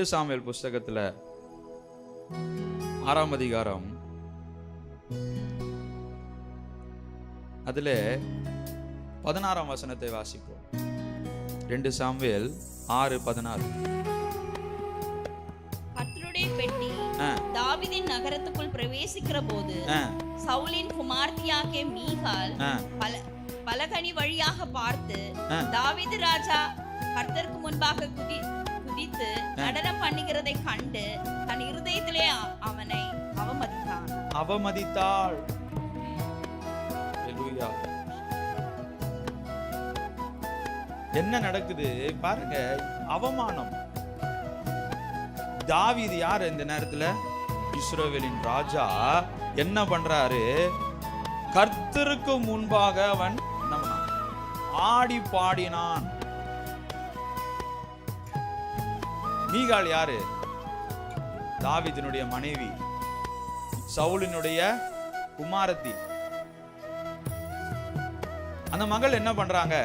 2 Samuel புஸ்தகத்துல 6ஆம் அதிகாரம் அதுல 16ஆம் வசனத்தை வாசிப்போம். 2 சாமுவேல் 6:16. கர்த்தருடைய பெட்டி தாவீதின் நகரத்துக்குள் பிரவேசிக்கிற போது சவுலின் குமார்த்தியாகிய மீகாள் பலகனி வழியாக பார்த்து தாவீது ராஜா கர்த்தருக்கு முன்பாக குதித்து நடனம் பண்ணுகிறதை கண்டு தன் இருதயத்திலே அவனை அவமதித்தாள். என்ன நடக்குது பாருங்க, அவமானம். தாவீது யார் இந்த நேரத்துல? இஸ்ரவேலின் ராஜா. என்ன பண்றாரு? கர்த்தருக்கு முன்பாக அவன் ஆடி பாடினான். மீகாள் யாரு? தாவீதினுடைய மனைவி, சவுலினுடைய குமாரத்தி. அந்த மகள் என்ன பண்றாங்க?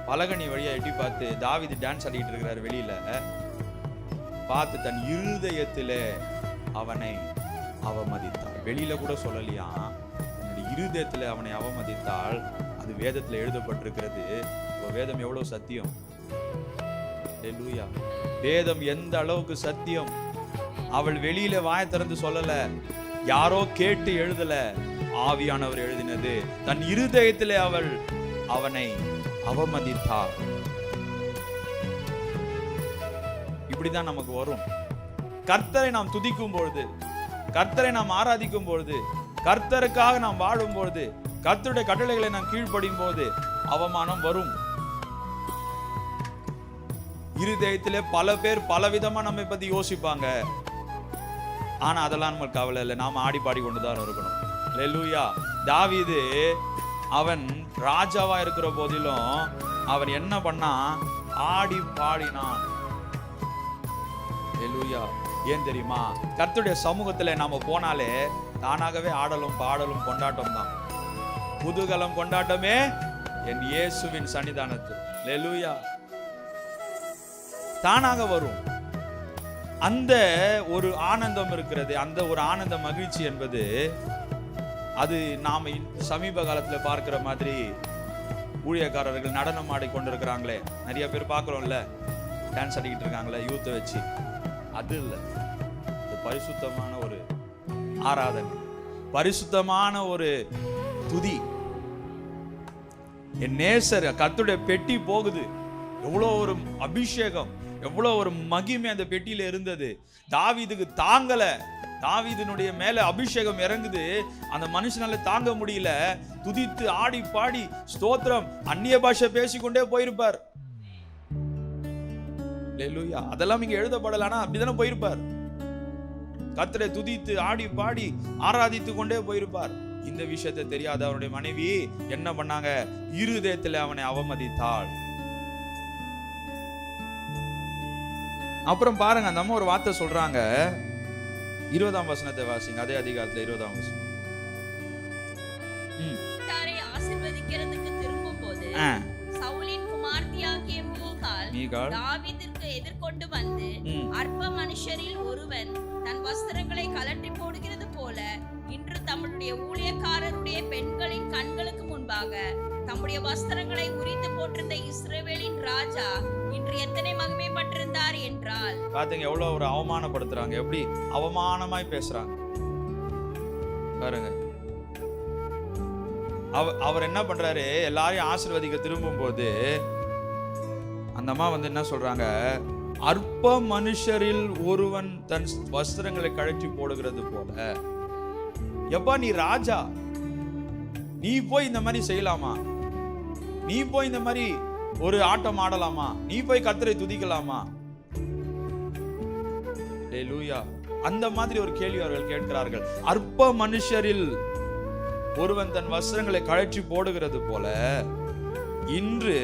பலகனி வழியா எட்டி பார்த்து தாவீது டான்ஸ் ஆடிட்டு இருக்கிறாரு வெளியில பார்த்து தன் இருதயத்திலே அவனை அவமதித்தாள். வெளியில கூட சொல்லலையா, தன்னுடைய இருதயத்திலே அவனை அவமதித்தாள். அது வேதத்துல எழுதப்பட்டிருக்கிறது. வேதம் எவ்வளவு சத்தியம்! ஹல்லேலூயா! வேதம் எந்த அளவுக்கு சத்தியம்! அவள் வெளியில வாயை திறந்து சொல்லல, யாரோ கேட்டு எழுதல, ஆவியானவர் எழுதினது. தன் இருதயத்திலே அவள் அவனை அவமதித்தாள். இப்படிதான் நமக்கு வரும். கர்த்தரை நாம் துதிக்கும் பொழுது, கர்த்தரை நாம் ஆராதிக்கும் பொழுது, கர்த்தருக்காக நாம் வாழும் பொழுது, கர்த்தருடைய கட்டளைகளை நாம் கீழ்ப்படியும் போது அவமானம் வரும். இருதயத்திலே பல பேர் பலவிதமா நம்மை பத்தி யோசிப்பாங்க. ஆனா அதெல்லாம் நமக்கு கவலை இல்லை. நாம ஆடி பாடி கொண்டுதான் இருக்கணும். ஹல்லேலூயா! தாவீது அவன் ராஜாவா இருக்கிற போதிலும் அவன் என்ன பண்ணா? ஆடி பாடினான். ஹல்லேலூயா! ஏன் தெரியுமா? கர்த்தருடைய சமூகத்துல நாம போனாலே தானாகவே ஆடலும் பாடலும் கொண்டாட்டம் தான். குதூகலம் கொண்டாட்டமே என் இயேசுவின் சன்னிதானத்தில். ஹல்லேலூயா! தானாக வரும். அந்த ஒரு ஆனந்தம் இருக்கிறது. அந்த ஒரு ஆனந்த மகிழ்ச்சி என்பது அது நாம சமீப காலத்துல பார்க்கிற மாதிரி ஊழியக்காரர்கள் நடனம் ஆடி கொண்டிருக்கிறாங்களே, நிறைய பேர் பார்க்கிறோம்ல, டான்ஸ் ஆடிக்கிட்டு இருக்காங்களே யூத்தை வச்சு. அது இல்லை, அது பரிசுத்தமான ஒரு ஆராதனை, பரிசுத்தமான ஒரு துதி. என் நேசர் கர்த்தருடைய பெட்டி போகுது. எவ்வளோ ஒரு அபிஷேகம், எவ்வளோ ஒரு மகிமை அந்த பெட்டியில இருந்தது. தாவீதுக்கு தாங்கல. தாவீதினுடைய மேல அபிஷேகம் இறங்குது. அந்த மனுஷனால தாங்க முடியல. துதித்து ஆடி பாடி ஸ்தோத்திரம், அந்நிய பாஷை பேசிக்கொண்டே போயிருப்பார். ஹல்லேலூயா! அதெல்லாம் இங்க எழுதப்படல, ஆனா அப்படிதானே போயிருப்பார். கர்த்தரை துதித்து ஆடி பாடி ஆராதித்து கொண்டே போயிருப்பார். இந்த விஷயத்தை தெரியாத அவருடைய மனைவி என்ன பண்ணாங்க? இருதயத்தில் அவனை அவமதித்தாள். அப்புறம் பாருங்க, அந்த அம்மா ஒரு வார்த்தை சொல்றாங்க. 20ஆம் வசனத்தை வாசிங்க. அதே அதிகாரத்துல 20ஆம் வசனம். ஆசீர்வதிக்கிறதுக்கு திரும்பும்போது சவுலின் குமார்த்தியாகிய மீகாள் தாவீதிற்கு எதிர்கொண்டு வந்து, அற்ப மனுஷரில் ஒருவன் தன் வஸ்திரங்களை கலட்டி போடுகிறது போல இன்று தம்முடைய ஊழியக்காரருடைய பெண்களின் கண்களுக்கு முன்பாக தம்முடைய வஸ்திரங்களை உரித்து போட்டிருந்த இஸ்ரவேலின் ராஜா இன்று எத்தனை மகிமைப்பட்டிருந்தார் என்றால். பாத்தீங்க எவ்வளவு ஒரு அவமானப்படுத்துறாங்க, எப்படி அவமானமாய் பேசுறாங்க பாருங்க. அவர் என்ன பண்றாரு? எல்லாரையும் ஆசீர்வதிக்க திரும்பும் போது அந்த அம்மா வந்து என்ன சொல்றாங்க? அற்ப மனுஷரில் ஒருவன் தன் வஸ்திரங்களை கழற்றி போடுகிறது போல. எப்பா நீ ராஜா, நீ போய் இந்த மாதிரி செய்யலாமா? நீ போய் இந்த மாதிரி ஒரு ஆட்டம் ஆடலாமா? நீ போய் கர்த்தரை துதிக்கலாமா? ஹல்லேலூயா! அந்த மாதிரி ஒரு கேள்வி அவர்கள் கேட்கிறார்கள். அற்ப மனுஷரில் ஒருவன் தன் வஸ்திரங்களை கழற்றி போடுகிறது போல இன்று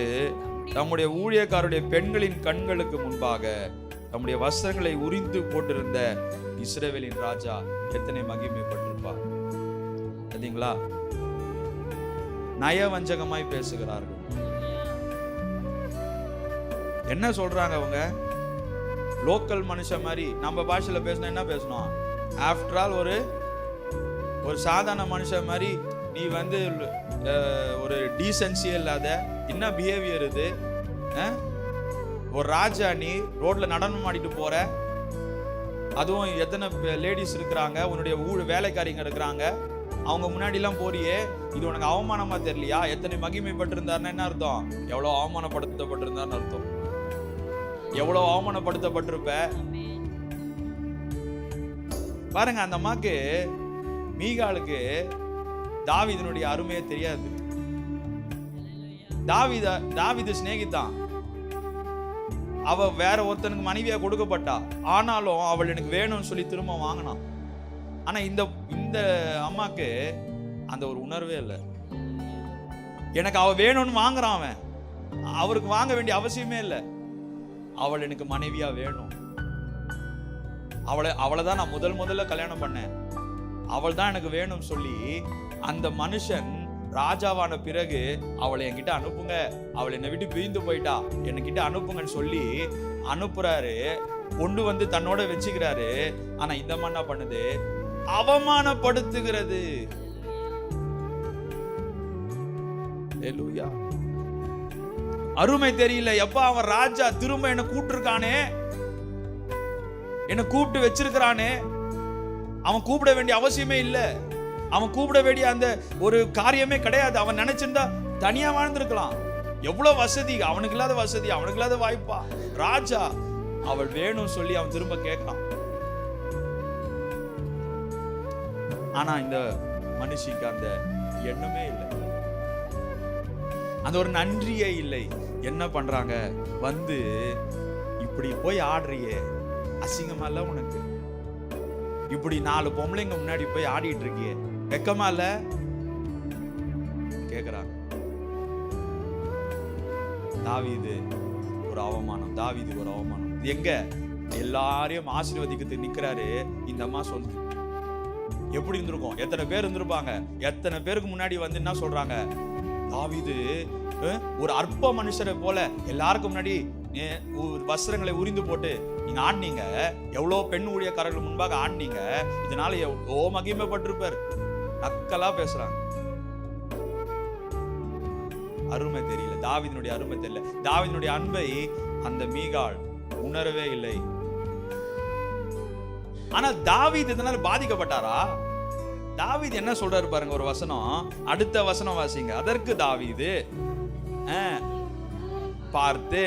நம்முடைய ஊழியக்காரருடைய பெண்களின் கண்களுக்கு முன்பாக நம்முடைய வஸ்திரங்களை உரிந்து போட்டிருந்த இஸ்ரவேலின் ராஜா எத்தனை மகிமைப்பட்டிருப்பார். சரிங்களா? நயவஞ்சகமாய் பேசுகிறார்கள். என்ன சொல்றாங்க அவங்க? லோக்கல் மனுஷன் மாதிரி நம்ம பாஷையில பேசணும். என்ன பேசணும்? ஆஃப்டர் ஆல் ஒரு சாதாரண மனுஷன் மாதிரி நீ வந்து ஒரு டீசென்சியே இல்லாத என்ன பிஹேவியர் இது? ஒரு ராஜா, நீ ரோட்ல நடனம் ஆடிட்டு போற, அதுவும் எத்தனை லேடிஸ் இருக்கிறாங்க, உன்னுடைய வேலைக்காரிங்க இருக்கிறாங்க, அவங்க முன்னாடி எல்லாம் போறியே, இது உனக்கு அவமானமா தெரியலையா? எத்தனை மகிமைப்பட்டிருந்தாருன்னு என்ன அர்த்தம்? எவ்வளவு அவமானப்படுத்தப்பட்டிருந்தார்னு அர்த்தம். எவ்வளவு அவமானப்படுத்தப்பட்டிருப்ப பாருங்க. அந்த அம்மாக்கு, மீகாலுக்கு தாவீதினுடைய அருமையே தெரியாது. தாவீது சிநேகித்தான். அவ வேற ஒருத்தனுக்கு மனைவியா கொடுக்கப்பட்டா, ஆனாலும் அவள் எனக்கு வேணும்னு சொல்லி திரும்ப வாங்கினான். ஆனா இந்த அம்மாக்கு அந்த ஒரு உணர்வே இல்லை. எனக்கு அவ வேணும்னு வாங்குறான் அவன், அவருக்கு வாங்க வேண்டிய அவசியமே இல்லை. அவள் எனக்கு மனைவியா வேணும், அவளை தான் நான் முதல்ல கல்யாணம் பண்ணேன், அவள் தான் எனக்கு வேணும் சொல்லி அந்த மனுஷன் ராஜாவான பிறகு அவளை என்கிட்ட அனுப்புங்க, அவளை என்னை விட்டு பிரிந்து போயிட்டா, என்கிட்ட அனுப்புங்கன்னு சொல்லி அனுப்புறாரு. கொண்டு வந்து தன்னோட வச்சுக்கிறாரு. ஆனா இந்த அம்மா என்ன பண்ணுது? அவமானப்படுத்துகிறது. அருமை தெரியல. எப்ப அவன் ராஜா திரும்ப என்ன கூப்பிட்டுருக்கானே, என்ன கூப்பிட்டு வச்சிருக்கிறானே, அவன் கூப்பிட வேண்டிய அவசியமே இல்லை, அவன் கூப்பிட வேண்டிய அந்த ஒரு காரியமே கிடையாது. அவன் நினைச்சிருந்தா தனியா வாழ்ந்திருக்கலாம். எவ்வளவு வசதி, அவனுக்கு இல்லாத வசதி, அவனுக்கு இல்லாத வாய்ப்பா. ராஜா அவள் வேணும் சொல்லி அவன் திரும்ப கேட்கலாம். ஆனா இந்த மனுஷிக்கு அந்த எண்ணமே இல்லை, அந்த ஒரு நன்றியே இல்லை. என்ன பண்றாங்க? வந்து இப்படி போய் ஆடுறியே, அசிங்கமா இல்ல உனக்கு? இப்படி 4 பொம்பளைங்க முன்னாடி போய் ஆடிட்டு இருக்கியே, வெக்கமா இல்ல? கேக்குறாங்க. தாவீது ஒரு அவமானம், தாவீது ஒரு அவமானம். எங்க எல்லாரையும் ஆசீர்வதிக்கிறதுக்கு நிக்கிறாரு. இந்த அம்மா சொல்லுது, எப்படி இருந்திருக்கும்? எத்தனை பேர் இருந்திருப்பாங்க? எத்தனை பேருக்கு முன்னாடி வந்து என்ன சொல்றாங்க? தாவீது ஒரு அற்ப மனுஷரை போல எல்லாருக்கும் முன்னாடி வஸ்திரங்களை உரிந்து போட்டு நீங்க ஆடினீங்க, எவ்வளவு பெண் ஊழியக்காரர்கள் முன்பாக ஆடினீங்க, இதனால எவ்வளோ மகிமைப்பட்டிருப்பார். நக்கலா பேசுறாங்க. அருமை தெரியல, தாவீதினுடைய அருமை தெரியல. தாவீதினுடைய அன்பை அந்த மீகாள் உணரவே இல்லை. ஆனா தாவீது இதனால பாதிக்கப்பட்டாரா? தாவீது என்ன சொல்றாரு பாருங்க, ஒரு வசனம், அடுத்த வசனம் வாசிங்க. அதற்கு தாவீது பார்த்து,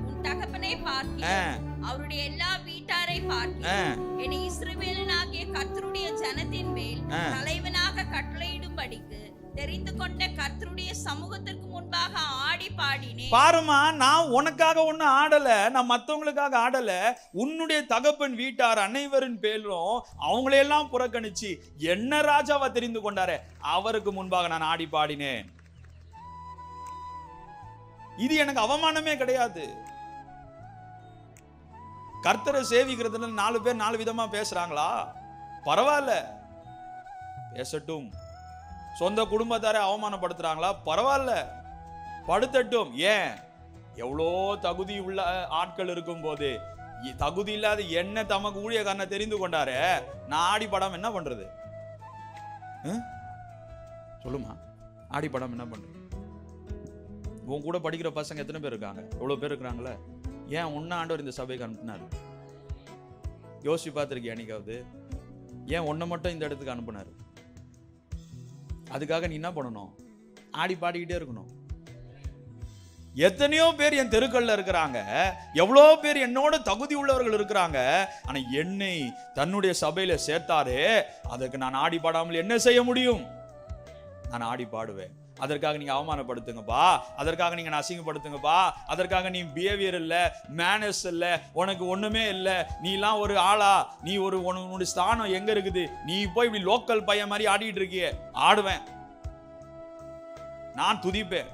உன் தகப்பனை பார்க்கிறேன், அவருடைய எல்லா வீட்டாரை பார்க்கிறேன், என்னை இஸ்ரவேலனாகிய கர்த்தருடைய ஜனத்தின் மேல் தலைவனாக கட்டளையிடும்படிக்கு தெரிந்து கொண்ட கர்த்தருடைய சமூகத்திற்கு முன்பாக ஆடி பாடினேன். பாருமா, நான் உனக்காக ஒண்ணு ஆடல, நான் மத்தவங்களுக்காக ஆடல. உன்னுடைய தகப்பன் வீட்டார் அனைவரின் பேரும் அவங்களையெல்லாம் புறக்கணிச்சு என்ன ராஜாவா தெரிந்து கொண்டாரே, அவருக்கு முன்பாக நான் ஆடி பாடினேன். இது எனக்கு அவமானமே கிடையாது. கர்த்தரை சேவிக்கிறதுல 4 பேர் 4 விதமா பேசுறாங்களா? பரவாயில்ல, பேசட்டும். சொந்த குடும்பத்தாரை அவமானப்படுத்துறாங்களா? பரவாயில்ல, படுத்தட்டும். ஏன்? எவ்வளோ தகுதி உள்ள ஆட்கள் இருக்கும் போது தகுதி இல்லாத என்ன தமக்கு ஊழியக்காரனை தெரிந்து கொண்டாரே, நான் ஆடி படம் என்ன பண்றது? சொல்லுமா, ஆடி படம் என்ன பண்றது? உன் கூட படிக்கிற பசங்க எத்தனை பேர் இருக்காங்க? எவ்வளவு பேர் இருக்கிறாங்களே. ஏன் உன்ன ஆண்டவர் இந்த சபைக்கு அனுப்புனாரு? யோசிச்சு பார்த்திருக்கியா என்னைக்காவது? ஏன் உன்னை மட்டும் இந்த இடத்துக்கு அனுப்புனாரு? அதுக்காக நீ என்ன பண்ணணும்? ஆடி பாடிக்கிட்டே இருக்கணும். எத்தனையோ பேர் என் தெருக்கள்ல இருக்கிறாங்க, எவ்வளோ பேர் என்னோட தகுதி உள்ளவர்கள் இருக்கிறாங்க. ஆனா என்னை தன்னுடைய சபையில சேர்த்தாரே, அதற்கு நான் ஆடி பாடாமல் என்ன செய்ய முடியும்? நான் ஆடி பாடுவேன். அதற்காக நீங்க அவமானப்படுத்துங்கப்பா, அதற்காக நீங்க அசிங்கப்படுத்துங்கப்பா, அதற்காக நீ பிஹேவியர் இல்ல, மேனர்ஸ் இல்ல, உனக்கு ஒண்ணுமே இல்ல, நீ எல்லாம் ஒரு ஆளா? நீ உன்னுடைய ஸ்தானம் எங்க இருக்குது? நீ போய் இப்படி லோக்கல் பையன் மாதிரி ஆடிட்டு இருக்கியே. ஆடுவேன், நான் துதிப்பேன்,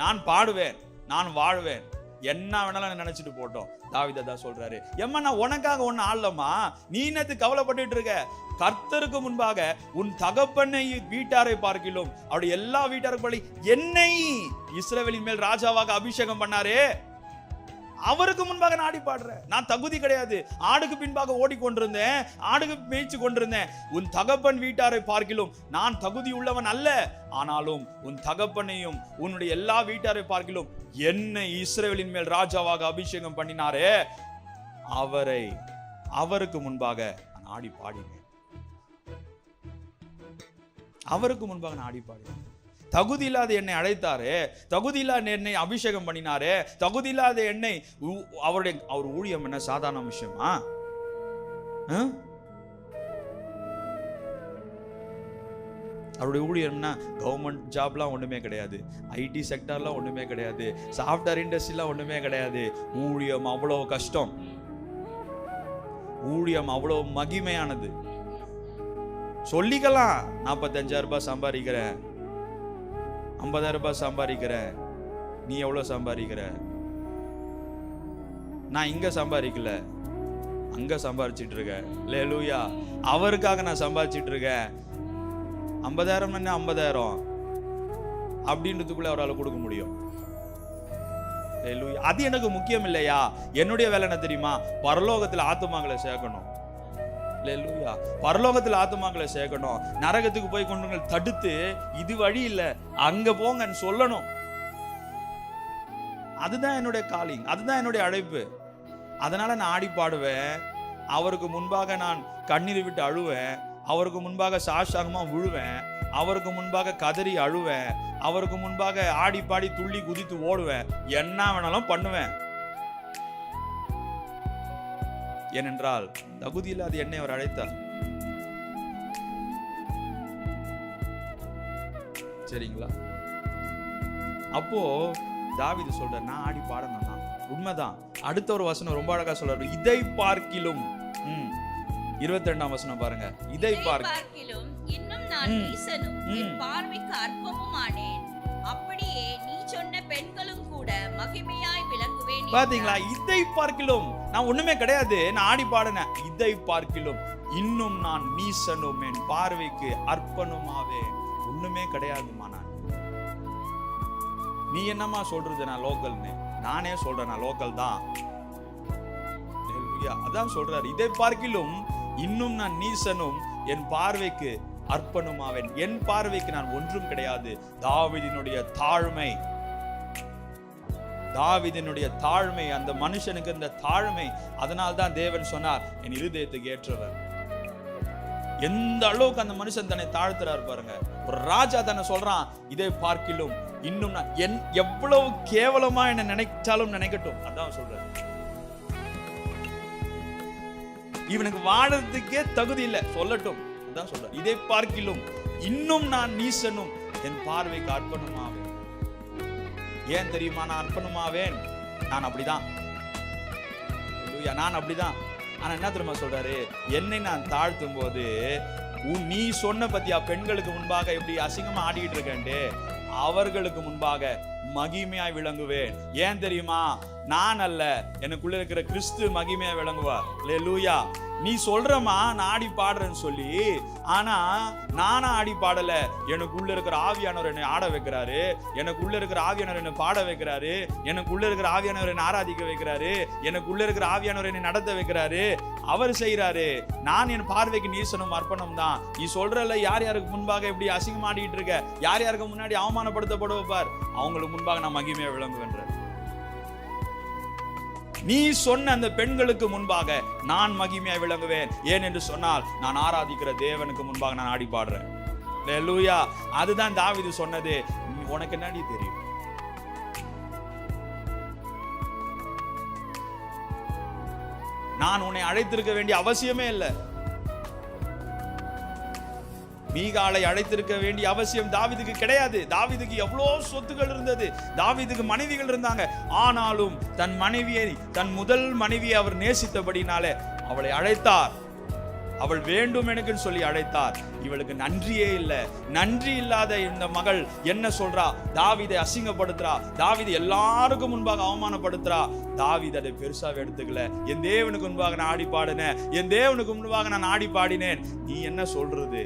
நான் பாடுவேன், நான் வாழ்வேன், என்ன வேணாலும் நினைச்சிட்டு போட்டோம். தாவீது தான் சொல்றாரு, எம்மா நான் உனக்காக ஒண்ணு ஆடலம்மா, நீ என்னத்துக்கு கவலைப்பட்டு இருக்க? கர்த்தருக்கு முன்பாக உன் தகப்பனை வீட்டாரை பார்க்கிலும் அவருடைய எல்லா வீட்டாருக்கு என்னை இஸ்ரவேலின் மேல் ராஜாவாக அபிஷேகம் பண்ணாரே, அவருக்கு முன்பாக நான் ஆடி பாடுறேன். நான் தகுதி கிடையாது, ஆடுக்கு பின்பாக ஓடிக்கொண்டிருந்தேன், ஆடுக்கு மேய்ச்சி கொண்டிருந்தேன். உன் தகப்பன் வீட்டாரை பார்க்கிலும் நான் தகுதி உள்ளவன் அல்ல, ஆனாலும் உன் தகப்பனையும் உன்னுடைய எல்லா வீட்டாரை பார்க்கிலும் என்னை இஸ்ரவேலின் மேல் ராஜாவாக அபிஷேகம் பண்ணினாரே, அவருக்கு முன்பாக நான் ஆடி பாடினேன். அவருக்கு முன்பாக நான் ஆடி பாடினேன். தகுதி இல்லாத என்னை அழைத்தாரு, தகுதி இல்லாத என்னை அபிஷேகம் பண்ணினாரு, தகுதி இல்லாத என்னை அவர் ஊழியம் என்ன சாதாரண விஷயமா? அவருடைய ஊழியம்னா கவர்மெண்ட் ஜாப்லாம் ஒண்ணுமே கிடையாது, ஐடி செக்டர்லாம் ஒண்ணுமே கிடையாது, சாஃப்ட்வேர் இண்டஸ்ட்ரிலாம் ஒண்ணுமே கிடையாது. ஊழியம் அவ்வளவு கஷ்டம், ஊழியம் அவ்வளவு மகிமையானது. சொல்லிக்கலாம் 45,000 ரூபாய் சம்பாதிக்கிறேன், 50,000 ரூபாய் சம்பாதிக்கிறேன், நீ எவ்வளவு சம்பாதிக்கிற? நான் இங்க சம்பாதிக்கல, அங்க சம்பாதிச்சிட்டு இருக்கேன். அல்லேலூயா. அவருக்காக நான் சம்பாதிச்சிட்டு இருக்கேன். 50,000 என்ன 50,000 அப்படின்றதுக்குள்ள அவரால் கொடுக்க முடியும். அது எனக்கு முக்கியம் இல்லையா? என்னுடைய வேலை என்ன தெரியுமா? பரலோகத்தில் ஆத்துமாக்களை சேர்க்கணும். பரலோகத்தில் ஆத்துமாக்களை சேர்க்கணும். நரகத்துக்கு போய் கொண்டு தடுத்து இது வழி இல்ல அங்க போங்கன்னு சொல்லணும். அதுதான் என்னுடைய காலிங், அதுதான் என்னுடைய அழைப்பு. அதனால நான் ஆடி பாடுவேன். அவருக்கு முன்பாக நான் கண்ணீர் விட்டு அழுவேன், அவருக்கு முன்பாக சாஷ்டாங்கமா விழுவேன், அவருக்கு முன்பாக கதறி அழுவேன், அவருக்கு முன்பாக ஆடி பாடி துள்ளி குதித்து ஓடுவேன், என்ன வேணாலும் பண்ணுவேன். ஏனென்றால் தகுதி இல்லாத என்னை அவர் அழைத்தார். சரிங்களா? அப்போ தாவீது சொல்ற, நான் ஆடி பாடணும். உண்மைதான். அடுத்த ஒரு வசனம் ரொம்ப அழகா சொல்றாரு, இதை பார்க்கிலும் 22ஆம் வசனம் பாருங்க. இதை பார்க்கிலும் இன்னும் நான் ஈசனும் என் பார்வைக்கு அற்பமும் ஆனேன், அப்படியே நீ சொன்ன பெண்களும் கூட மகிமையாய் விளங்குவேன். பாத்தீங்களா? இதை பார்க்கிலும் நான் ஒண்ணுமே கிடையாது, நான் ஆடி பாடினேன். இதை பார்க்கிலும் இன்னும் நான் நீசனும் என் பார்வைக்கு அர்ப்பணமாவே ஒண்ணுமே கிடையாதுமா. நான் நீ என்னமா சொல்றது நான் லோக்கல்னு? நானே சொல்றேன் நான் லோக்கல் தான். அதான் சொல்றாரு, இதை பார்க்கிலும் இன்னும் நான் நீசனும் என் பார்வைக்கு அர்ப்பணமாவேன். என் பார்வைக்கு நான் ஒன்றும் கிடையாது. தாவீதினுடைய தாழ்மை, தாவீதினுடைய தாழ்மை, அந்த மனுஷனுக்கு இருந்த தாழ்மை. அதனால்தான் தேவன் சொன்னார், என் இருதயத்துக்கு ஏற்றவர். எந்த அளவுக்கு அந்த மனுஷன் தன்னை தாழ்த்துறாரு பாருங்க. ஒரு ராஜா தானே சொல்றான், இதை பார்க்கிலும் இன்னும் நான் எவ்வளவு கேவலமா என்ன நினைச்சாலும் நினைக்கட்டும். அதான் சொல்றேன், இவனுக்கு வாழறதுக்கே தகுதி இல்லை, சொல்லட்டும். அதான் சொல்ற, இதை பார்க்கிலும் இன்னும் நான் நீசனும் என் பார்வைக்கு அர்ப்பணமாவேன். ஏன் தெரியுமா நான் அர்ப்பணமாவேன்? நான் அப்படிதான், நான் அப்படிதான். ஆனா என்ன தெரியுமா சொல்றாரு, என்னை நான் தாழ்த்தும் போது நீ சொன்ன பத்தியா பெண்களுக்கு முன்பாக எப்படி அசிங்கமா ஆடிட்டு இருக்கேன்ட்டு, அவர்களுக்கு முன்பாக மகிமையாய் விளங்குவேன். ஏன் தெரியுமா? நான் அல்ல, எனக்குள்ள இருக்கிற கிறிஸ்து மகிமையா விளங்குவார். அல்லேலூயா. நீ சொல்றமா நான் ஆடி பாடுறேன்னு சொல்லி, ஆனா நானா ஆடி பாடல. எனக்குள்ள இருக்கிற ஆவியானவர் என்னை ஆட வைக்கிறாரு, எனக்குள்ள இருக்கிற ஆவியானவர் என்னை பாட வைக்கிறாரு, எனக்குள்ள இருக்கிற ஆவியானவர் என்னை ஆராதிக்க வைக்கிறாரு, எனக்குள்ள இருக்கிற ஆவியானவர் என்னை நடத்த வைக்கிறாரு. அவர் செய்யறாரு. நான் என் பார்வைக்கு நீசனும் அர்ப்பணம் தான். நீ சொல்றல யார் யாருக்கு முன்பாக எப்படி அசிங்கம் ஆடிட்டு இருக்க, யார் யாருக்கு முன்னாடி அவமானப்படுத்தப்பட வைப்பார், அவங்களுக்கு முன்பாக நான் மகிமையா விளங்குவேன். நீ சொன்ன அந்த பெண்களுக்கு முன்பாக நான் மகிமையா விளங்குவேன். ஏன் என்று சொன்னால், நான் ஆராதிக்கிற தேவனுக்கு முன்பாக நான் ஆடி பாடுறேன். அல்லேலூயா. அதுதான் தாவீது சொன்னது. உனக்கு என்னடி தெரியும்? நான் உன்னை அழைத்திருக்க வேண்டிய அவசியமே இல்லை. மீகாலை அழைத்திருக்க வேண்டிய அவசியம் தாவீதுக்கு கிடையாது. தாவீதுக்கு எவ்வளவு சொத்துக்கள் இருந்தது, தாவீதுக்கு மனைவிகள் இருந்தாங்க. ஆனாலும் தன் மனைவியை, தன் முதல் மனைவியை அவர் நேசித்தபடினாலே அவளை அழைத்தார். அவள் வேண்டும் எனக்கு சொல்லி அழைத்தார். இவளுக்கு நன்றியே இல்லை. நன்றி இல்லாத இந்த மகள் என்ன சொல்றா? தாவீதை அசிங்கப்படுத்துறா, தாவீது எல்லாருக்கும் முன்பாக அவமானப்படுத்துறா. தாவீது அதை பெருசாக எடுத்துக்கல. என் தேவனுக்கு முன்பாக நான் ஆடி பாடினேன், என் தேவனுக்கு முன்பாக நான் ஆடி பாடினேன். நீ என்ன சொல்றது?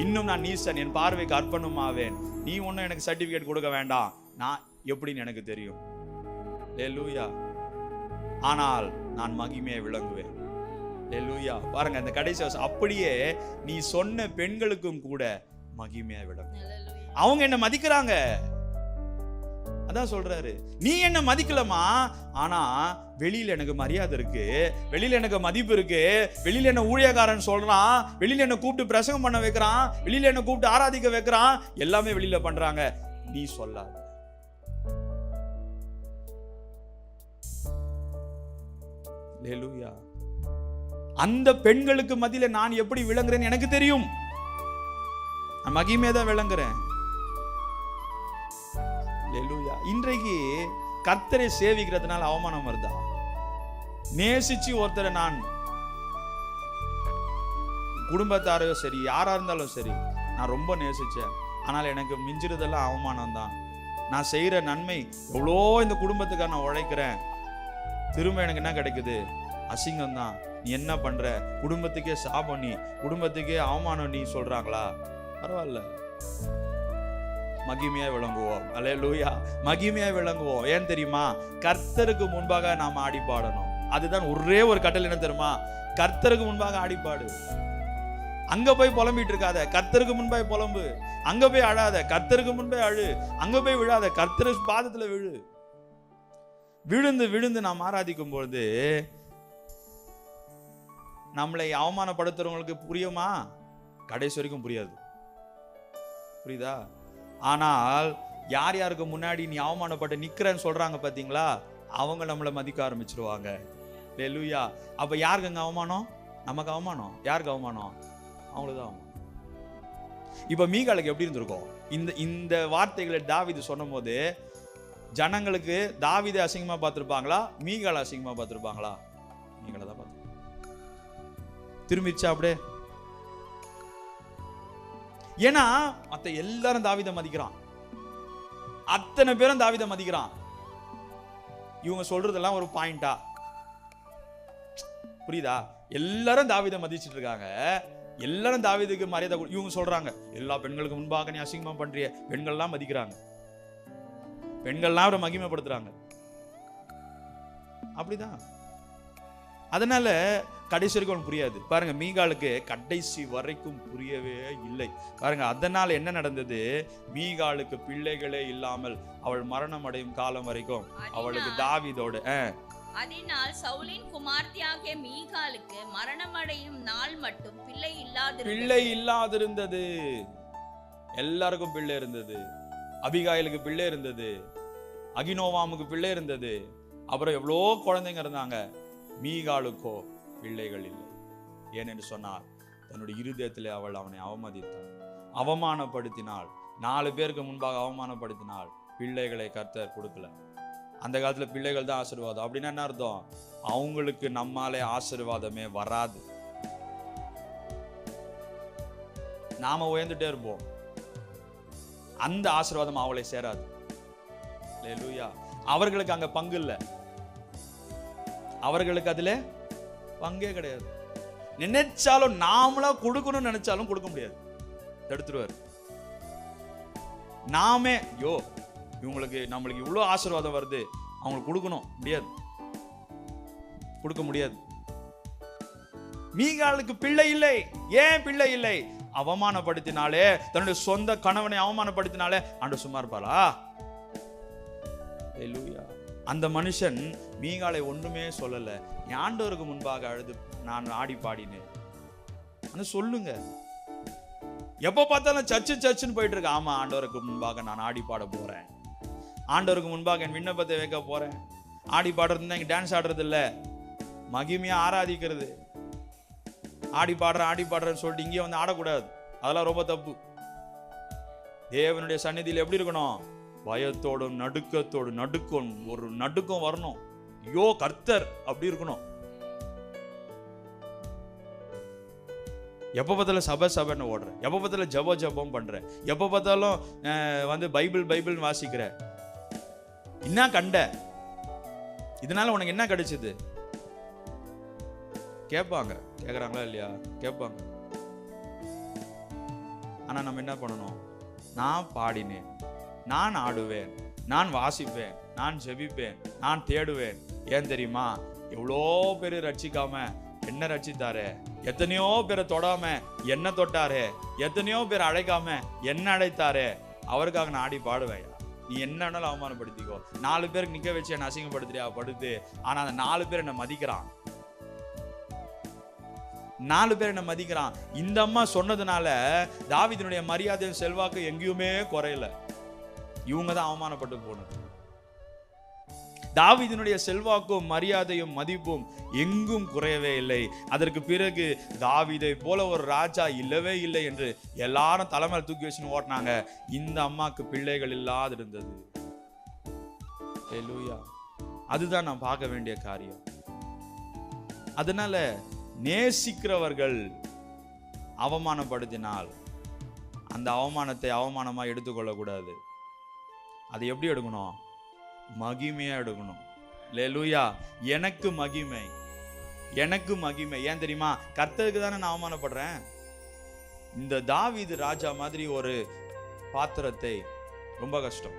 இன்னும் நான் நீசன், என் பார்வைக்கு அர்ப்பணமாவேன். நீ ஒன்னும் எனக்கு சர்டிபிகேட் கொடுக்க வேண்டாம், நான் எப்படின்னு எனக்கு தெரியும். அல்லேலூயா. ஆனால் நான் மகிமையை விளங்குவேன். அல்லேலூயா. பாருங்க அந்த கடைசி வசனம், அப்படியே நீ சொன்ன பெண்களுக்கும் கூட மகிமையை விளங்கும். அவங்க என்ன மதிக்கிறாங்க, அதான் சொல்றாரு. நீ என்ன மதிக்கலமா, ஆனா வெளியில எனக்கு மரியாதை இருக்கு, வெளியில எனக்கு மதிப்பு இருக்கு, வெளியில என்ன ஊழியக்காரன் சொல்றான், வெளியில என்ன கூப்பிட்டு பிரசங்கம் பண்ண வைக்கிறான், வெளியில என்ன கூப்பிட்டு ஆராதிக்க வைக்கிறான், எல்லாமே வெளியில பண்றாங்க, நீ சொல்லாத. அல்லேலூயா. அந்த பெண்களுக்கு மத்தியில நான் எப்படி விளங்குறேன்னு எனக்கு தெரியும். நான் மகிமையா தான் விளங்குறேன். அல்லேலூயா. இன்றைக்கு கர்த்தரை சேவிக்கிறதுனால அவமானம் வருதா? நேசிச்சு ஒருத்தரை, நான் குடும்பத்தாரையோ சரி யாரா இருந்தாலும் சரி, நான் ரொம்ப நேசிச்சேன், ஆனால் எனக்கு மிஞ்சிறதெல்லாம் அவமானம் தான். நான் செய்யற நன்மை எவ்வளோ, இந்த குடும்பத்துக்காக நான் உழைக்கிறேன், திரும்ப எனக்கு என்ன கிடைக்குது? அசிங்கம் தான். நீ என்ன பண்ற? குடும்பத்துக்கே சாபம், நீ குடும்பத்துக்கே அவமானம் நீ சொல்றாங்களா? பரவாயில்ல, மகிமையா விளங்குவோம். அல்லேலூயா. மகிமையா விளங்குவோம். ஏன் தெரியுமா? கர்த்தருக்கு முன்பாக நாம் ஆடி பாடணும். அதுதான் ஒரே ஒரு கட்டளை. என்ன தெரியுமா? கர்த்தருக்கு முன்பாக ஆடிப்பாடு. அங்க போய் புலம்பிட்டு இருக்காத, கர்த்தருக்கு முன்பாக புலம்பு. அங்க போய் அழாத, கர்த்தருக்கு முன்பே அழு. அங்க போய் விழாத, கர்த்தர் பாதத்துல விழு. விழுந்து விழுந்து நாம் ஆராதிக்கும் பொழுது நம்மளை அவமானப்படுத்துறவங்களுக்கு புரியுமா? கடைசி வரைக்கும் புரியாது. புரியுதா? ஆனால் யார் யாருக்கு முன்னாடி நீ அவமானப்பட்டு நிக்கிறேன்னு சொல்றாங்க பாத்தீங்களா, அவங்க நம்மளை மதிக்க ஆரம்பிச்சிருவாங்க. அல்லேலூயா. அப்ப யாருக்கு அங்க அவமானம்? நமக்கு அவமானம். யாருக்கு அவமானம்? அவங்களுக்கு தான் அவமானம். இப்ப மீகாலுக்கு எப்படி இருந்திருக்கும்? இந்த வார்த்தைகளை தாவீது சொன்னும் போது ஜனங்களுக்கு தாவீதை அசிங்கமா பார்த்திருப்பாங்களா, மீகாலை அசிங்கமா பார்த்திருப்பாங்களா? மீகாலை தான் பார்த்து திரும்பிச்சா அப்படியே. ஏன்னா மத்த எல்லாரும் தாவீதை மதிக்கிறான், அத்தனை பேரும் தாவீதை மதிக்கிறான். இவங்க சொல்றதெல்லாம் ஒரு பாயிண்டா? புரியுதா? எல்லாரும் தாவீதை மதிச்சிட்டு இருக்காங்க, எல்லாரும் தாவீதுக்கு மரியாதை. இவங்க சொல்றாங்க, எல்லா பெண்களுக்கு முன்பாக நீ அசிங்கமா பண்றிய. பெண்கள்லாம் மதிக்கிறாங்க, பெண்கள்லாம் அவரை மகிமைப்படுத்துறாங்க. அப்படிதான். அதனால கடைசி வரைக்கும் புரியாது. பாருங்க, மீகாலுக்கு கடைசி வரைக்கும் புரியவே இல்லை. பாருங்க, அதனால என்ன நடந்தது? மீகாலுக்கு பிள்ளைகளே இல்லாமல் அவள் மரணம் அடையும் காலம் வரைக்கும் அவளுக்கு தாவீதோடு அதனால் சவுலின் குமார்த்தியாகிய மீகாலுக்கு மரணம் அடையும் நாள் மட்டும் பிள்ளை இல்லாதிருந்தது. எல்லாருக்கும் பிள்ளை இருந்தது. அபிகாயிலுக்கு பிள்ளை இருந்தது, அகினோவாமுக்கு பிள்ளை இருந்தது, அப்புறம் எவ்வளோ குழந்தைங்க இருந்தாங்க. மீகாலுக்கோ பிள்ளைகள் இல்லை. ஏனென்று சொன்னால் தன்னுடைய இருதயத்திலே அவள் அவனை அவமதித்தாள், அவமானப்படுத்தினாள். 4 பேருக்கு முன்பாக அவமானப்படுத்தினாள். பிள்ளைகளை கர்த்தர் கொடுக்கல. அந்த காலத்துல பிள்ளைகள் தான் ஆசீர்வாதம். அப்படின்னா என்ன அர்த்தம்? அவங்களுக்கு நம்மாலே ஆசீர்வாதமே வராது. நாம உயர்ந்துட்டே இருப்போம், அந்த ஆசீர்வாதம் அவளை சேராது. அல்லேலூயா. அவர்களுக்கு அங்க பங்கு இல்லை, அவர்களுக்கு அதுல பங்கே கிடையாது. நினைச்சாலும் நாமளா கொடுக்கணும்னு நினைச்சாலும் கொடுக்க முடியாது, தடுத்துருவார். நாமே இவங்களுக்கு நம்மளுக்கு இவ்வளவு ஆசீர்வாதம் வருது, அவங்களுக்கு கொடுக்கணும், முடியாது, கொடுக்க முடியாது. மீகாலுக்கு பிள்ளை இல்லை. ஏன் பிள்ளை இல்லை? அவமானப்படுத்தினாலே, தன்னுடைய சொந்த கணவனை அவமானப்படுத்தினாலே ஆண்டவர் சும்மா இருப்பாரா? அல்லேலூயா. அந்த மனுஷன் மீகாலை ஒன்றுமே சொல்லல. ஆண்டவருக்கு முன்பாக அழுது நான் ஆடி பாடினேன் சொல்லுங்க. எப்ப பார்த்தாலும் சர்ச்சுன்னு போயிட்டு இருக்க. ஆமா, ஆண்டவருக்கு முன்பாக நான் ஆடி பாட போறேன், ஆண்டவருக்கு முன்பாக என் விண்ணப்பத்தை வைக்க போறேன். ஆடி பாடுறது இங்க டான்ஸ் ஆடுறது இல்ல, மகிமையா ஆராதிக்கிறது. ஆடி பாடுறேன்னு சொல்லிட்டு இங்கே வந்து ஆடக்கூடாது, அதெல்லாம் ரொம்ப தப்பு. தேவனுடைய சந்நிதியில் எப்படி இருக்கணும்? பயத்தோடும் நடுக்கத்தோடும், ஒரு நடுக்கம் வரணும். ஐயோ கர்த்தர் அப்படி இருக்கணும். எப்ப பார்த்தாலும் சபைன்னு ஓடுற, எப்ப பார்த்தாலும் ஜபம் பண்ற, எப்ப பார்த்தாலும் வந்து பைபிள் வாசிக்கிற. என்ன கண்ட? இதனால உனக்கு என்ன கிடைச்சது? கேட்பாங்க. கேட்கறாங்களா இல்லையா? கேட்பாங்க. ஆனா நம்ம என்ன பண்ணணும்? நான் பாடினேன், நான் ஆடுவேன், நான் வாசிப்பேன், நான் ஜெபிப்பேன், நான் தேடுவேன். ஏன் தெரியுமா? எவ்வளோ பேர் ரட்சிக்காம என்ன ரட்சித்தாரு, எத்தனையோ பேரை தொடாம என்ன தொட்டாரு, எத்தனையோ பேர் அழைக்காம என்ன அழைத்தாரு. அவருக்காக நான் ஆடி பாடுவேன். நீ என்னன்னாலும் அவமானப்படுத்திக்கோ. 4 பேருக்கு நிக்க வச்சு என்ன அசிங்கப்படுத்துறியா படுத்து. ஆனா அந்த 4 பேர் என்ன மதிக்கிறான். 4 பேர் என்ன மதிக்கிறான். இந்த அம்மா சொன்னதுனால தாவீதினுடைய மரியாதையும் செல்வாக்கு எங்கேயுமே குறையல. இவங்க தான் அவமானப்பட்டு போனது. தாவீதினுடைய செல்வாக்கும் மரியாதையும் மதிப்பும் எங்கும் குறையவே இல்லை. அதற்கு பிறகு தாவீதை போல ஒரு ராஜா இல்லவே இல்லை என்று எல்லாரும் தலைமையில் தூக்கி வச்சுன்னு ஓட்டினாங்க. இந்த அம்மாக்கு பிள்ளைகள் இல்லாது இருந்தது. ஹல்லேலூயா. அதுதான் நான் பார்க்க வேண்டிய காரியம். அதனால நேசிக்கிறவர்கள் அவமானப்படுத்தினால் அந்த அவமானத்தை அவமானமா எடுத்துக்கொள்ளக்கூடாது. அதை எப்படி எடுக்கணும்? மகிமையா எடுக்கணும். ஹல்லேலூயா. எனக்கு மகிமை, எனக்கு மகிமை. ஏன் தெரியுமா? கர்த்தருக்கு தானே நான் அவமானப்படுறேன். இந்த தாவீது ராஜா மாதிரி ஒரு பாத்திரத்தை ரொம்ப கஷ்டம்.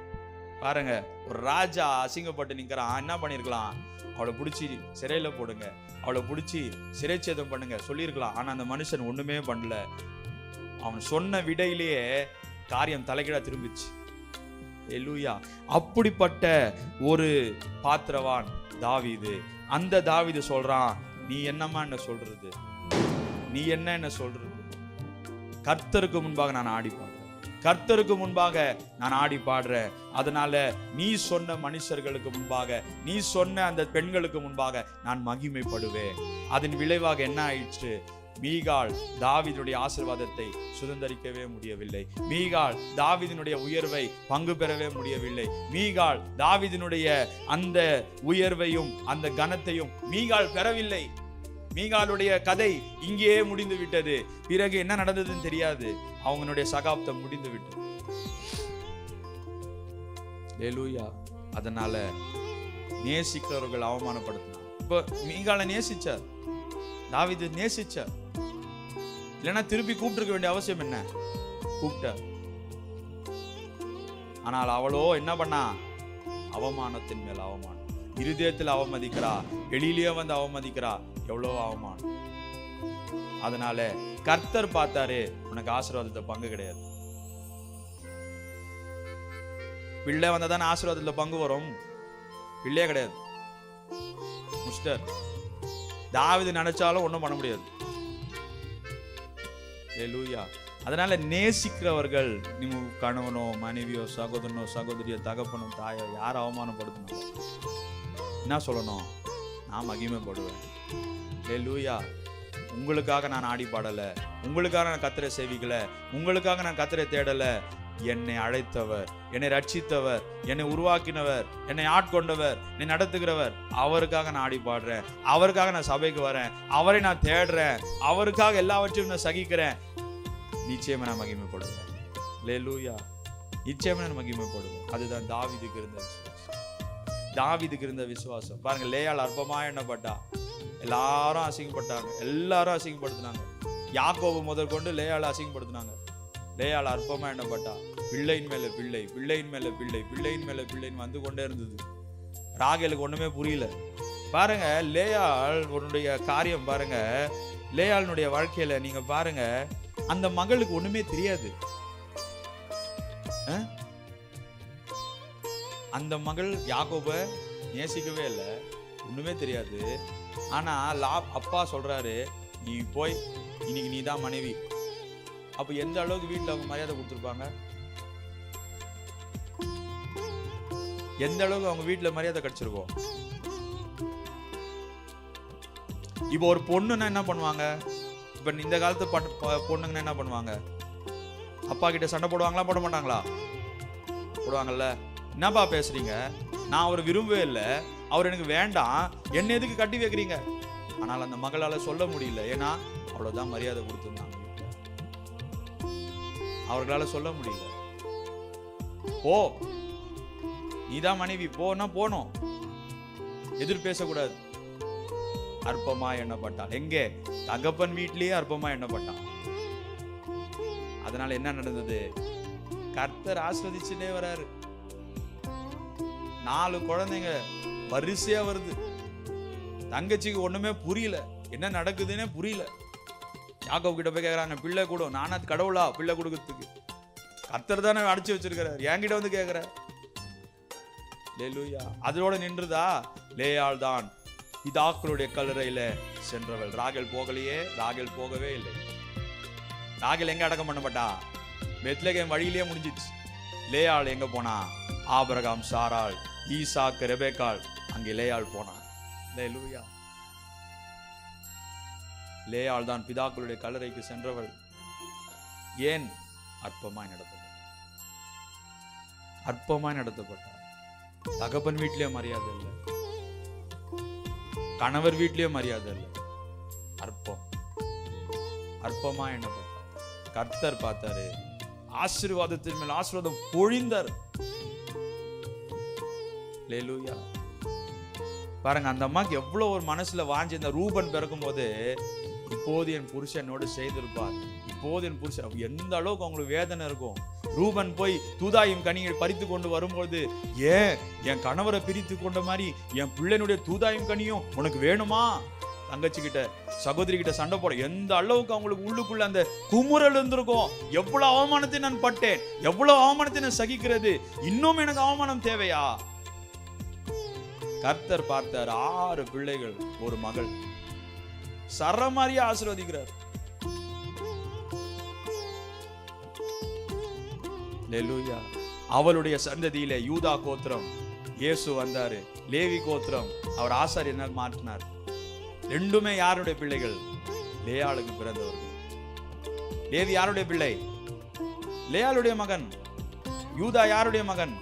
பாருங்க, ஒரு ராஜா அசிங்கப்பட்டு நிற்கிறான். என்ன பண்ணிருக்கலாம்? அவளை பிடிச்சி சிறையில போடுங்க, அவளை பிடிச்சி சிறைச்சேதம் பண்ணுங்க சொல்லியிருக்கலாம். ஆனா அந்த மனுஷன் ஒண்ணுமே பண்ணல. அவன் சொன்ன விடையிலேயே காரியம் தலைகீழா திரும்பிச்சு. ஹல்லேலூயா. அப்படிப்பட்ட ஒரு பாத்திரவான் தாவீது. அந்த தாவீது சொல்றான், நீ என்னம்மா என்ன சொல்றது, நீ என்ன சொல்றது? கர்த்தருக்கு முன்பாக நான் ஆடி பாடுறேன், கர்த்தருக்கு முன்பாக நான் ஆடி பாடுறேன். அதனால நீ சொன்ன மனுஷர்களுக்கு முன்பாக, நீ சொன்ன அந்த பெண்களுக்கு முன்பாக நான் மகிமைப்படுவேன். அதன் விளைவாக என்ன ஆயிடுச்சு? மீகாள் தாவீதினுடைய ஆசீர்வாதத்தை சுதந்தரிக்கவே முடியவில்லை. மீகாள் தாவீதினுடைய உயர்வை பங்கு பெறவே முடியவில்லை. மீகாள் தாவீதினுடைய அந்த உயர்வையும் அந்த கனத்தையும் மீகாள் பெறவில்லை. மீகாளுடைய கதை இங்கேயே முடிந்து விட்டது. பிறகு என்ன நடந்ததுன்னு தெரியாது. அவங்களுடைய சகாப்தம் முடிந்து விட்டது. ஹல்லேலூயா. அதனால நேசிக்கிறவர்கள் அவமானப்படுத்தினார். இப்போ மீகாளை நேசிச்சார், தாவீது நேசிச்சார். இல்லைன்னா திருப்பி கூப்பிட்டுருக்க வேண்டிய அவசியம் என்ன? கூப்பிட்டார். ஆனால் அவளோ என்ன பண்ணா? அவமானத்தின் மேல் அவமானம். இருதயத்தில் அவமதிக்கிறா, வெளியிலேயே வந்து அவமதிக்கிறா. எவ்வளவு அவமானம். அதனால கர்த்தர் பார்த்தாரு, உனக்கு ஆசீர்வாதத்தை பங்கு கிடையாது. பிள்ளை வந்தா தானே ஆசீர்வாதத்துல பங்கு வரும். பிள்ளையே கிடையாது. மிஸ்டர் தாவீது நினைச்சாலும் ஒன்றும் பண்ண முடியாது. ஹல்லேலூயா. அதனால நேசிக்கிறவர்கள், நீங்க கணவனோ மனைவியோ சகோதரனோ சகோதரியோ தகப்பனோ தாயோ யார் அவமானப்படுத்தணும், என்ன சொல்லணும்? நான் மகிமைப்படுவேன். ஹல்லேலூயா. உங்களுக்காக நான் ஆடி பாடல, உங்களுக்காக நான் கர்த்தரை சேவிக்கல, உங்களுக்காக நான் கர்த்தரை தேடல. என்னை அழைத்தவர், என்னை ரட்சித்தவர், என்னை உருவாக்கினவர், என்னை ஆட்கொண்டவர், என்னை நடத்துகிறவர், அவருக்காக நான் ஆடி பாடுறேன். அவருக்காக நான் சபைக்கு வரேன். அவரை நான் தேடுறேன். அவருக்காக எல்லாவற்றையும் நான் சகிக்கிறேன். நிச்சயமா நான் மகிமைப்படுவேன். ஹல்லேலூயா. நிச்சயமா நான் மகிமைப்படுவேன். அதுதான் தாவீதுக்கு இருந்த விசுவாசம். தாவீதுக்கு இருந்த விசுவாசம். பாருங்க, லேயாள் அற்பமா எண்ணப்பட்டா. எல்லாரும் அசிங்கப்பட்டாங்க, எல்லாரும் அசிங்கப்படுத்தினாங்க. யாக்கோபு முதற்கொண்டு லேயாளை அசிங்கப்படுத்தினாங்க. லேயாள் அற்பமா எண்ணப்பட்டா. பிள்ளையின் மேல பிள்ளை, பிள்ளையின் மேல பிள்ளை, பிள்ளையின் மேல பிள்ளைன்னு வந்து கொண்டே இருந்தது. ராகேலுக்கு ஒண்ணுமே புரியல. பாருங்க, லேயாள் உன்னுடைய காரியம் பாருங்க. லேயாளுடைய வாழ்க்கையில நீங்க பாருங்க, அந்த மகளுக்கு ஒண்ணுமே தெரியாது. அந்த மகள் யாக்கோபை நேசிக்கவே இல்லை, ஒண்ணுமே தெரியாது. ஆனா அப்பா சொல்றாரு, நீ போய் இன்னைக்கு நீ தான் மனைவி. அப்ப எந்த அளவுக்கு வீட்டுல அவங்க மரியாதை கொடுத்துருப்பாங்க? எந்த அளவுக்கு அவங்க வீட்டுல மரியாதை கிடைச்சிருக்கோம்? இப்போ ஒரு பொண்ணுன்னா என்ன பண்ணுவாங்க? இப்ப இந்த காலத்து பொண்ணுங்கன்னா என்ன பண்ணுவாங்க? அப்பா கிட்ட சண்டை போடுவாங்களா, போட மாட்டாங்களா? போடுவாங்கல்ல. என்னப்பா பேசுறீங்க? நான் அவரை விரும்பவே இல்லை, அவர் எனக்கு வேண்டாம், என்ன எதுக்கு கட்டி வைக்கிறீங்க? ஆனால் அந்த மகளால சொல்ல முடியல. ஏன்னா அவ்வளவுதான் மரியாதை கொடுத்துருந்தாங்க. அவர்களால சொல்ல முடியல. போ, நீதான் மனைவி, போனா போனோம், எதிர் பேசக்கூடாது. அற்பமா எண்ணப்பட்டான். எங்கே? தகப்பன் வீட்டிலேயே அற்பமா எண்ணப்பட்டான். அதனால என்ன நடந்தது? கர்த்தர் ஆசீர்வதிச்சுட்டே வராரு. 4 குழந்தைங்க வரிசையா வருது. தங்கச்சிக்கு ஒண்ணுமே புரியல, என்ன நடக்குதுன்னே புரியல. யாக்கோபு கிட்ட போய் கேட்கறாங்க, பிள்ளை கூட நானா கடவுளா பிள்ளை கொடுக்கறதுக்கு? கர்த்தர் தானே அடிச்சு வச்சிருக்கிறார், என்கிட்ட வந்து கேட்கிற. அல்லேலூயா. அதோட நின்றுதா? லேயாள் தான் பிதாக்களுடைய கல்லறையில சென்றவள். ராகேல் போகலையே, ராகேல் போகவே இல்லை. ராகேல் எங்க அடக்கம் பண்ணப்பட்டா? பெத்லகேம் வழியிலேயே முடிஞ்சிச்சு. லேயாள் எங்க போனா? ஆபிரகாம், சாராள், ஈசாக்கு, ரெபேக்காள், அங்கே லேயாள் போனா. அல்லேலூயா. லேயாள் தான் பிதாக்களுடைய கல்லறைக்கு சென்றவள். ஏன்? அற்பமாய் நடத்தப்பட்டார். அற்பமாய் நடத்தப்பட்டார். தகப்பன் வீட்டிலேயே மரியாதை இல்லை, கணவர் வீட்டிலேயே மரியாதை இல்லை. அற்பம், அற்பமா எண்ணப்பட்டார். கர்த்தர் பார்த்தாரு, ஆசீர்வாதத்தின் மேல் ஆசீர்வாதம் பொழிந்தார். அல்லேலூயா. பாருங்க, அந்த அம்மாக்கு எவ்வளவு ஒரு மனசுல வாஞ்சி. இந்த ரூபன் பிறக்கும் போது, இப்போது என் புருஷனோடு செய்திருப்பார், இப்போது என் புருஷன், எந்த அளவுக்கு அவங்களுக்கு வேதனை இருக்கும். ரூபன் போய் தூதாயும் கனியை பறித்து கொண்டு வரும்போது, ஏன் என் கணவரை பிரித்து கொண்ட மாதிரி என் பிள்ளைனுடைய தூதாயும் கனியும் உனக்கு வேணுமா? தங்கச்சி கிட்ட, சகோதரி கிட்ட சண்டை போட எந்த அளவுக்கு அவங்களுக்கு உள்ளுக்குள்ள அந்த குமுறல் இருந்திருக்கும். எவ்வளவு அவமானத்தை நான் பட்டேன், எவ்வளவு அவமானத்தை நான் சகிக்கிறது, இன்னும் எனக்கு அவமானம் தேவையா? கர்த்தர் பார்த்தார், 6 பிள்ளைகள், ஒரு மகள். சரமாரியா ஆசீர்வதிக்கிறார். அல்லேலூயா. அவளுடைய சந்ததியிலே யூதா கோத்திரம் இயேசு வந்தாரு. லேவி கோத்திரம் அவர் ஆசாரியர் மாற்றினார். ரெண்டுமே யாருடைய பிள்ளைகள்? லேயாளுக்கு பிறந்தவர்கள். லேவி யாருடைய பிள்ளை? லேயாளுடைய மகன். யூதா யாருடைய மகன்?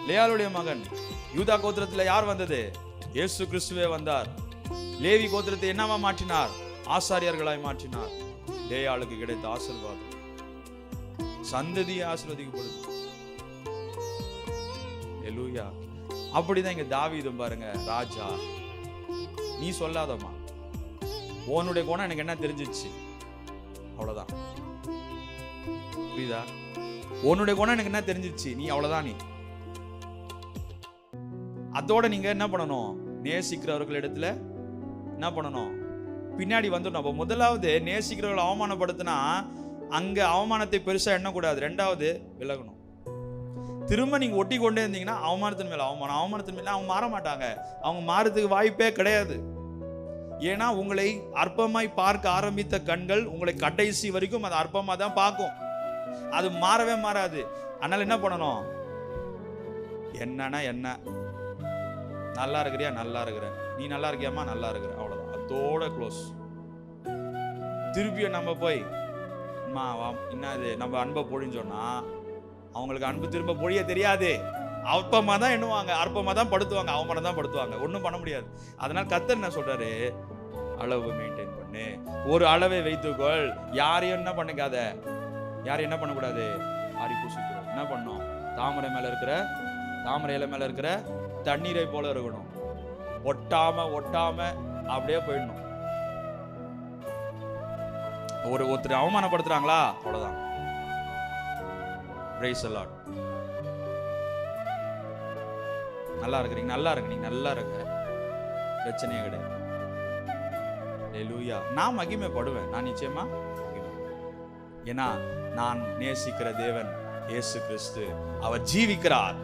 லேயாளுடைய மகன். யூதா கோத்திரத்துல யார் வந்தது? இயேசு கிறிஸ்துவே வந்தார். லேவி கோத்திரத்தை என்னவா மாற்றினார்? ஆசாரியர்களாய் மாற்றினார். லேயாளுக்கு கிடைத்த ஆசீர்வாதம் சந்ததியை ஆசீர்வதிக்கப்படுது. அல்லேலூயா. அப்படிதான் இங்க தாவீதும் பாருங்க, ராஜா நீ சொல்லாதம்மா, உன்னுடைய குணம் எனக்கு என்ன தெரிஞ்சிச்சு, அவ்வளவுதான். புரியுதா? உன்னுடைய குணம் எனக்கு என்ன தெரிஞ்சிச்சு, நீ அவ்வளவுதான். நீ அதோட நீங்க என்ன பண்ணணும்? நேசிக்கிறவர்கள் இடத்துல என்ன பண்ணணும்? பின்னாடி வந்துடணும். அப்ப முதலாவது நேசிக்கிறவர்களை அவமானப்படுத்தினா அங்க அவமானத்தை பெருசா எண்ணக்கூடாது. 2வது விலகணும். திரும்ப நீங்க ஒட்டி கொண்டே இருந்தீங்கன்னா அவமானத்தின் மேல அவமானம், அவமானத்தின் மேல அவங்க மாற மாட்டாங்க. அவங்க மாறதுக்கு வாய்ப்பே கிடையாது. ஏன்னா உங்களை அற்பமாய் பார்க்க ஆரம்பித்த கண்கள் உங்களை கடைசி வரைக்கும் அது அற்பமா தான் பார்க்கும். அது மாறவே மாறாது. அதனால என்ன பண்ணணும்? என்னன்னா என்ன, நல்லா இருக்கிறியா? நல்லா இருக்கிற. நீ நல்லா இருக்கியாமா? நல்லா இருக்கிற. அவ்வளவுதான். அதோட க்ளோஸ். திருப்பியும் நம்ம போய் என்னது நம்ம அன்பை பொழிஞ்சோன்னா அவங்களுக்கு அன்பு திரும்ப பொழிய தெரியாது. அற்பமா தான் எண்ணுவாங்க, அற்பமா தான் படுத்துவாங்க, அவமானம் தான் படுத்துவாங்க. ஒன்றும் பண்ண முடியாது. அதனால கர்த்தர் என்ன சொல்றாரு? அளவு மெயின்டைன் பண்ணு, ஒரு அளவை வைத்துக்கொள். யாரையும் என்ன பண்ணிக்காத, யாரையும் என்ன பண்ணக்கூடாது? ஆரி பூசிக்கூடாது. என்ன பண்ணும்? தாமரை மேல இருக்கிற, தாமரை இலை மேல இருக்கிற தண்ணீரை போல இருக்கணும். ஒட்டாம அப்படியே போயிடணும். ஒருத்தர் அவமானப்படுத்துறாங்களா, அவ்வளவுதான். Praise the Lord. நல்லா இருக்கிறீங்க, நல்லா இருக்கு, நீங்க நல்லா இருக்க, பிரச்சனையே கிடையாது. அல்லேலூயா. நான் மகிமைப்படுவேன், நான் நிச்சயமா ஏன்னா நான் நேசிக்கிற தேவன் இயேசு கிறிஸ்து, அவர் ஜீவிக்கிறார்.